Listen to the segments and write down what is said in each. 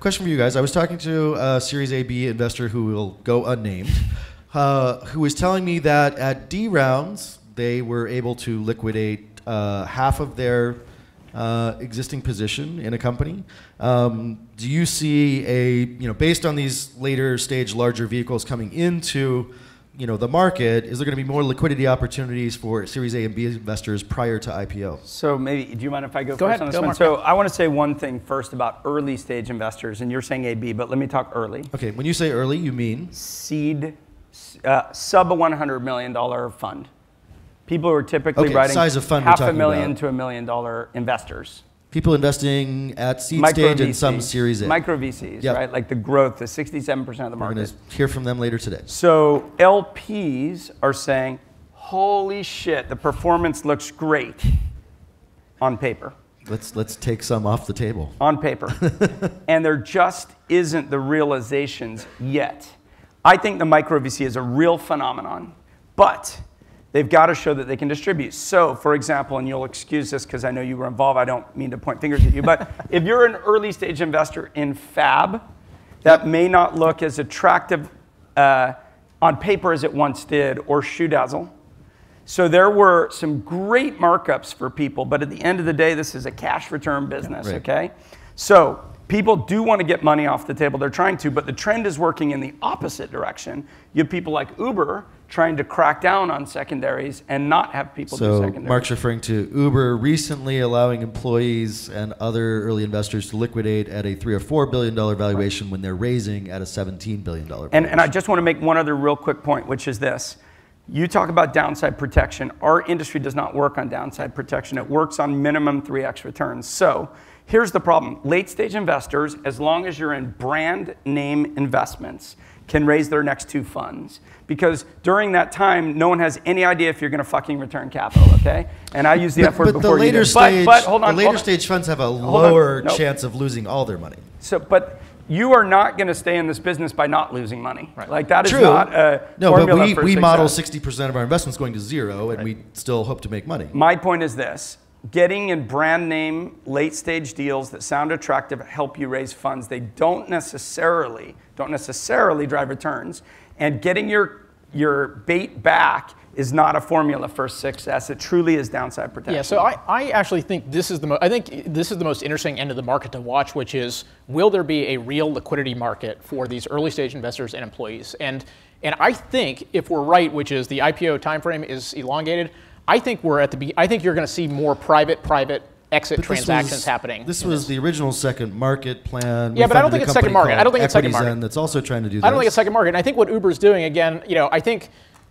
question for you guys. I was talking to a Series A, B investor who will go unnamed, who was telling me that at D rounds, they were able to liquidate half of their existing position in a company. Do you see based on these later stage larger vehicles coming into the market, is there going to be more liquidity opportunities for Series A and B investors prior to IPO? So maybe, do you mind if I go first on this one? Mark. So I want to say one thing first about early stage investors, and you're saying A, B, but let me talk early. Okay, when you say early, you mean? Seed, sub $100 million fund. People who are typically writing size of fund $500,000 to $1 million investors. People investing at seed stage and some Series A. Micro VCs, right? Like the growth, the 67% of the market. We're going to hear from them later today. So LPs are saying, holy shit, the performance looks great on paper. Let's take some off the table. On paper. And there just isn't the realizations yet. I think the micro VC is a real phenomenon, but they've got to show that they can distribute. So, for example, and you'll excuse this because I know you were involved, I don't mean to point fingers at you, but if you're an early stage investor in fab, that may not look as attractive on paper as it once did, or shoe dazzle. So there were some great markups for people, but at the end of the day, this is a cash return business, okay? So people do want to get money off the table. They're trying to, but the trend is working in the opposite direction. You have people like Uber trying to crack down on secondaries and not have people do secondaries. So Mark's referring to Uber recently allowing employees and other early investors to liquidate at a $3 or $4 billion valuation when they're raising at a $17 billion valuation. And I just want to make one other real quick point, which is this. You talk about downside protection. Our industry does not work on downside protection. It works on minimum 3x returns. So here's the problem. Late stage investors, as long as you're in brand name investments, can raise their next two funds. Because during that time, no one has any idea if you're going to fucking return capital, okay? And I use the F word before you do. But hold on, the later stage funds have a lower chance of losing all their money. So, but you are not going to stay in this business by not losing money. Right. Like that is not a formula for we success. model 60% of our investments going to zero, and we still hope to make money. My point is this. Getting in brand name late stage deals that sound attractive help you raise funds. They don't necessarily drive returns. And getting your bait back is not a formula for success. It truly is downside protection. Yeah, so I actually think this is the most interesting end of the market to watch, which is, will there be a real liquidity market for these early stage investors and employees? And I think if we're right, which is the IPO timeframe is elongated, I think you're going to see more private exit transactions happening. This was the original second market plan. Yeah, but I don't think it's second market. I don't think it's second market. That's also trying to do this. I don't think it's second market. And I think what Uber's doing, again, I think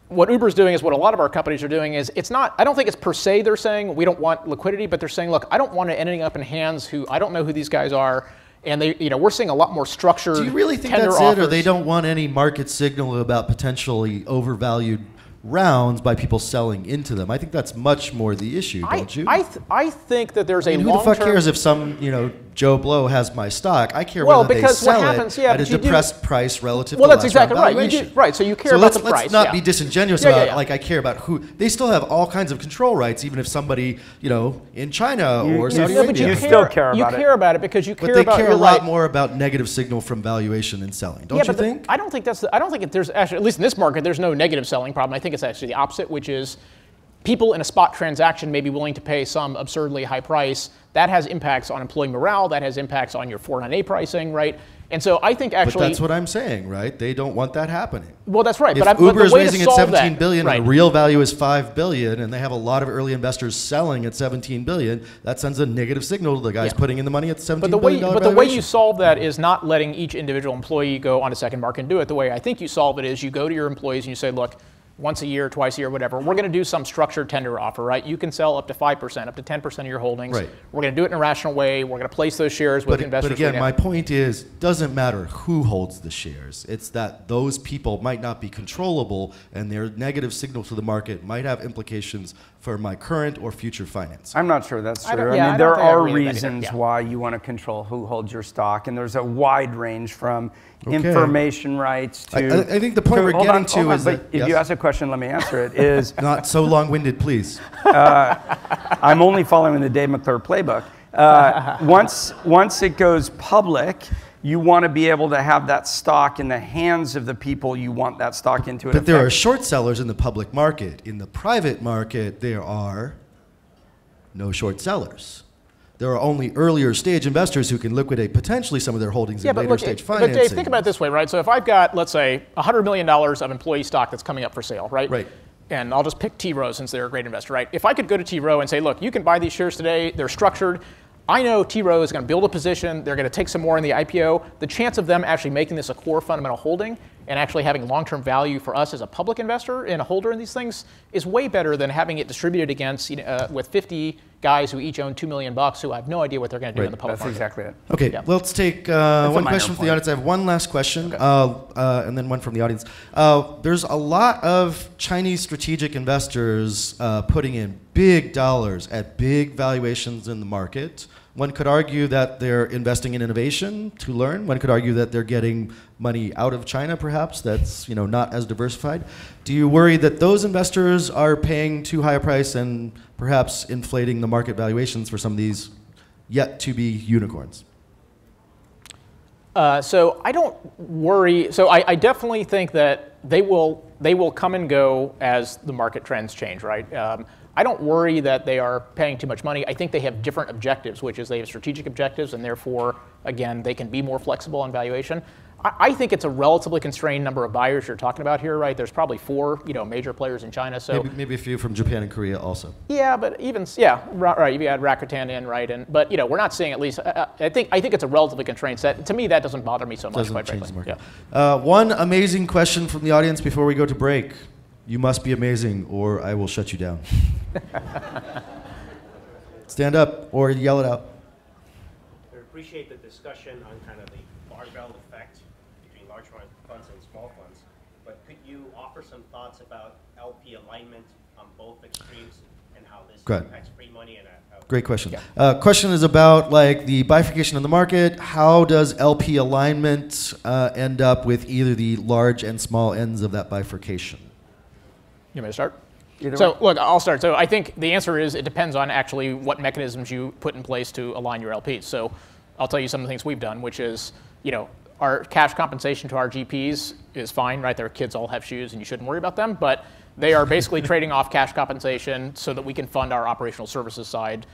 what Uber's doing is what a lot of our companies are doing is I don't think it's per se they're saying we don't want liquidity, but they're saying, look, I don't want it ending up in hands who I don't know who these guys are. And we're seeing a lot more structured tender offers. Do you really think that's it, or they don't want any market signal about potentially overvalued rounds by people selling into them? I think that's much more the issue, don't you? I think that there's a long-term... Who the fuck cares if some, Joe Blow has my stock? I care whether they sell it at a depressed price relative to that's exactly right. valuation. Right, so you care about the price. Let's not be disingenuous about like I care about who. They still have all kinds of control rights, even if somebody, in China or Saudi Arabia. You still care about it. You care about it because you care about... But they care a lot more about negative signal from valuation and selling, don't you think? I don't think there's actually, at least in this market, there's no negative selling problem. I think it's actually the opposite, which is people in a spot transaction may be willing to pay some absurdly high price. That has impacts on employee morale. That has impacts on your 409A pricing, right? And so I think actually... But that's what I'm saying, right? They don't want that happening. Well, that's right. If Uber is raising at $17 billion and the real value is $5 billion, and they have a lot of early investors selling at $17 billion, that sends a negative signal to the guys putting in the money at $17 billion valuation. But the way you solve that is not letting each individual employee go on a second market and do it. The way I think you solve it is you go to your employees and you say, look, once a year, twice a year, whatever, we're going to do some structured tender offer, right? You can sell up to 5%, up to 10% of your holdings. Right. We're going to do it in a rational way. We're going to place those shares with investors. But again, my point is, doesn't matter who holds the shares. It's that those people might not be controllable, and their negative signal to the market might have implications for my current or future finance. I'm not sure that's true. I mean, there are reasons why you want to control who holds your stock, and there's a wide range from information rights to... I think the point we're getting to is that... If you ask a question, let me answer it, is... Not so long-winded, please. I'm only following the Dave McClure playbook. Once it goes public, You want to be able to have that stock in the hands of the people you want that stock into. But there are short sellers in the public market. In the private market, there are no short sellers. There are only earlier stage investors who can liquidate potentially some of their holdings in later stage financing. But Dave, think about it this way, right? So if I've got, let's say, $100 million of employee stock that's coming up for sale, right? Right. And I'll just pick T. Rowe since they're a great investor, right? If I could go to T. Rowe and say, look, you can buy these shares today, they're structured. I know T. Rowe is going to build a position, they're going to take some more in the IPO. The chance of them actually making this a core fundamental holding and actually having long-term value for us as a public investor and a holder in these things is way better than having it distributed against, with 50 guys who each own $2 million who have no idea what they're going to do in the public market. That's exactly it. Okay, let's take one question from the audience. I have one last question, and then one from the audience. There's a lot of Chinese strategic investors putting in big dollars at big valuations in the market. One could argue that they're investing in innovation to learn. One could argue that they're getting money out of China, perhaps, that's not as diversified. Do you worry that those investors are paying too high a price and perhaps inflating the market valuations for some of these yet-to-be unicorns? So I don't worry. So I definitely think that they will come and go as the market trends change, right? I don't worry that they are paying too much money. I think they have different objectives, which is they have strategic objectives, and therefore, again, they can be more flexible on valuation. I think it's a relatively constrained number of buyers you're talking about here, right? There's probably 4, major players in China. So maybe a few from Japan and Korea also. Yeah, but right. You had Rakuten in, right? But we're not seeing, at least. I think it's a relatively constrained set. To me, that doesn't bother me so much. Doesn't quite change the frankly. market. One amazing question from the audience before we go to break. You must be amazing, or I will shut you down. Stand up or yell it out. I appreciate the discussion on kind of the barbell effect between large funds and small funds, but could you offer some thoughts about LP alignment on both extremes and how this impacts pre-money and Great question. Yeah. Question is about the bifurcation of the market. How does LP alignment end up with either the large and small ends of that bifurcation? You want me to start? So look, I'll start. So I think the answer is it depends on actually what mechanisms you put in place to align your LPs. So I'll tell you some of the things we've done, which is, our cash compensation to our GPs is fine, right? Their kids all have shoes and you shouldn't worry about them, but they are basically trading off cash compensation so that we can fund our operational services side.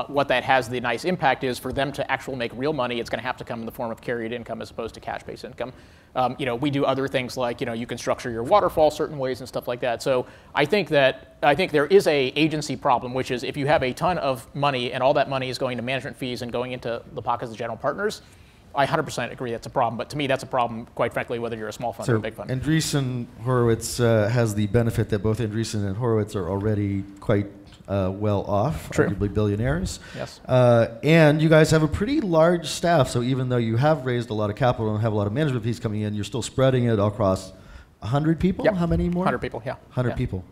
What that has the nice impact is for them to actually make real money, it's going to have to come in the form of carried income as opposed to cash-based income. We do other things like, you can structure your waterfall certain ways and stuff like that. So I think there is a agency problem, which is if you have a ton of money and all that money is going to management fees and going into the pockets of general partners, I 100% agree that's a problem. But to me, that's a problem, quite frankly, whether you're a small fund or a big fund. Andreessen Horowitz has the benefit that both Andreessen and Horowitz are already quite well off, arguably billionaires. Yes. And you guys have a pretty large staff, so even though you have raised a lot of capital and have a lot of management fees coming in, you're still spreading it across 100 people? Yep. How many more? 100 people, yeah. 100 people.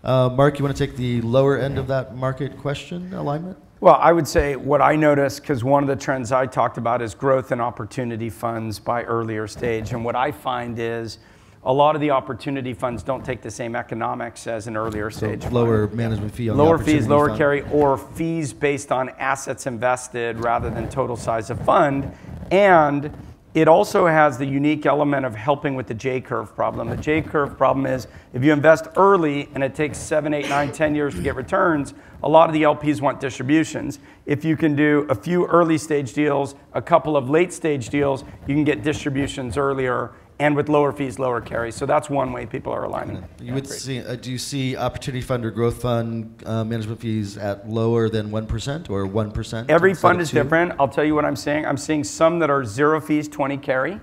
Mark, you want to take the lower end of that market question, alignment? Well, I would say what I noticed, because one of the trends I talked about is growth and opportunity funds by earlier stage. And what I find is a lot of the opportunity funds don't take the same economics as an earlier stage fund. Lower management fee on lower the fees, lower fund. Carry, or fees based on assets invested rather than total size of fund. And it also has the unique element of helping with the J-curve problem. The J-curve problem is if you invest early and it takes 7, 8, 9, 10 years to get returns, a lot of the LPs want distributions. If you can do a few early stage deals, a couple of late stage deals, you can get distributions earlier and with lower fees, lower carry. So that's one way people are aligning. You would see, do you see opportunity fund or growth fund management fees at lower than 1% or 1%? Every fund is different. I'll tell you what I'm seeing. I'm seeing some that are 0 fees, 20 carry.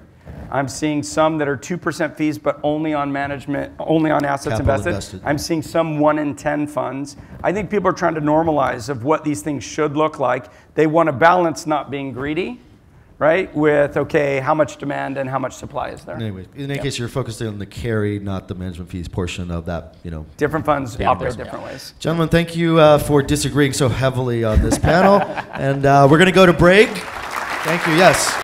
I'm seeing some that are 2% fees, but only on management, only on assets invested. I'm seeing some 1 in 10 funds. I think people are trying to normalize of what these things should look like. They want to balance not being greedy, right? With, okay, how much demand and how much supply is there? Anyway, in any case, you're focusing on the carry, not the management fees portion of that, Different funds operate different ways. Gentlemen, thank you for disagreeing so heavily on this panel. And we're going to go to break. Thank you, yes.